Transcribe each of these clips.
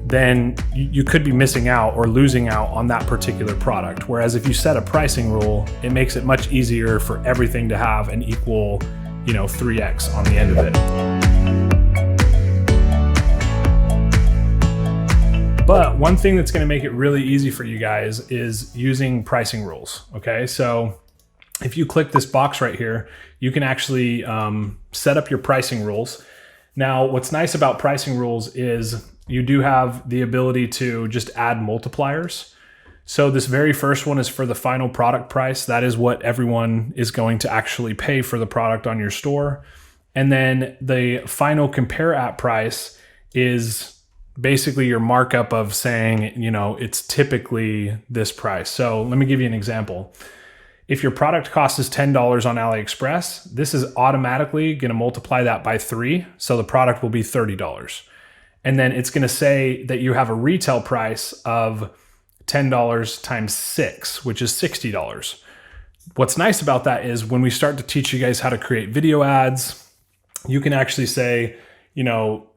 then you could be missing out or losing out on that particular product. Whereas if you set a pricing rule, it makes it much easier for everything to have an equal, 3x on the end of it. But one thing that's going to make it really easy for you guys is using pricing rules. Okay, so if you click this box right here, you can actually set up your pricing rules. Now, what's nice about pricing rules is you do have the ability to just add multipliers. So this very first one is for the final product price. That is what everyone is going to actually pay for the product on your store. And then the final compare at price is basically your markup of saying, it's typically this price. So let me give you an example. If your product cost is $10 on AliExpress, this is automatically going to multiply that by 3. So the product will be $30. And then it's going to say that you have a retail price of $10 times 6, which is $60. What's nice about that is when we start to teach you guys how to create video ads, you can actually say,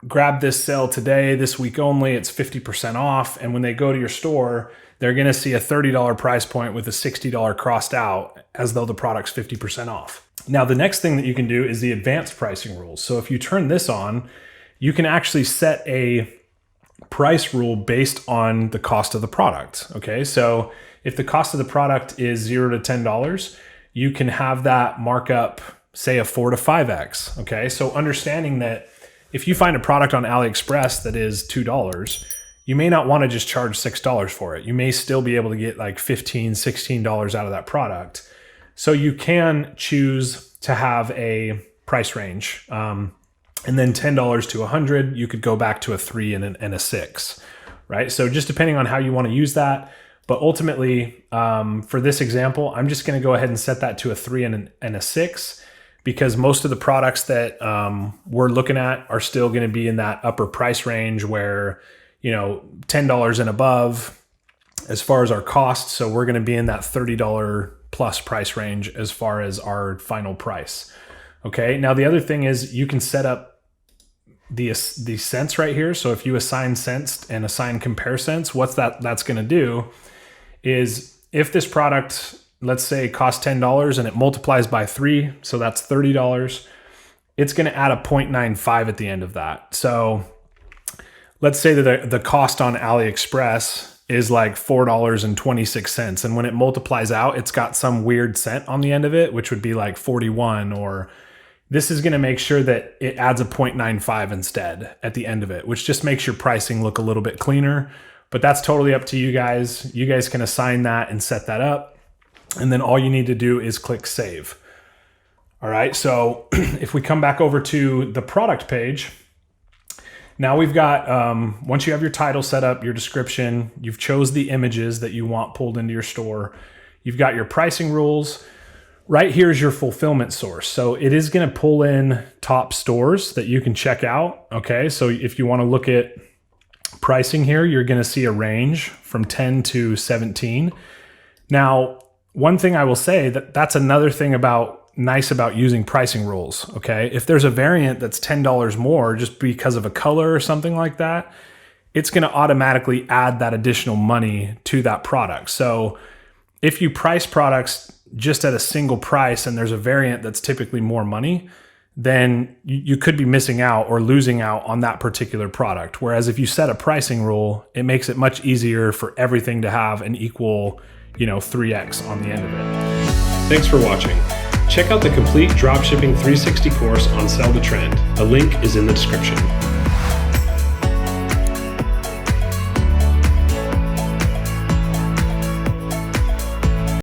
grab this sale today, this week only, it's 50% off. And when they go to your store, they're going to see a $30 price point with a $60 crossed out as though the product's 50% off. Now, the next thing that you can do is the advanced pricing rules. So if you turn this on, you can actually set a price rule based on the cost of the product. Okay, so if the cost of the product is $0 to $10, you can have that markup, say a 4 to 5x. Okay, so understanding that if you find a product on AliExpress that is $2, you may not want to just charge $6 for it. You may still be able to get like $15, $16 out of that product. So you can choose to have a price range. And then $10 to $100, you could go back to a 3 and a 6, right? So just depending on how you want to use that. But ultimately, for this example, I'm just going to go ahead and set that to a 3 and a 6 because most of the products that we're looking at are still going to be in that upper price range where, $10 and above as far as our costs. So we're going to be in that $30 plus price range as far as our final price. Okay. Now, the other thing is you can set up the cents right here. So if you assign cents and assign compare cents, that's going to do is if this product, let's say costs $10 and it multiplies by 3, so that's $30, it's going to add a 0.95 at the end of that. So let's say that the cost on AliExpress is like $4.26. And when it multiplies out, it's got some weird cent on the end of it, which would be like 41, or this is going to make sure that it adds a 0.95 instead at the end of it, which just makes your pricing look a little bit cleaner. But that's totally up to you guys. You guys can assign that and set that up. And then all you need to do is click save. All right, so if we come back over to the product page, now we've got, once you have your title set up, your description, you've chose the images that you want pulled into your store, you've got your pricing rules. Right here is your fulfillment source. So it is going to pull in top stores that you can check out. Okay, so if you want to look at pricing here, you're going to see a range from 10 to 17. Now, one thing I will say that's another thing nice about using pricing rules. Okay, if there's a variant that's $10 more just because of a color or something like that, it's going to automatically add that additional money to that product. So if you price products just at a single price and there's a variant that's typically more money, then you could be missing out or losing out on that particular product. Whereas if you set a pricing rule, it makes it much easier for everything to have an equal, 3x on the end of it. Thanks for watching. Check out the complete Dropshipping 360 course on Sell the Trend. The link is in the description.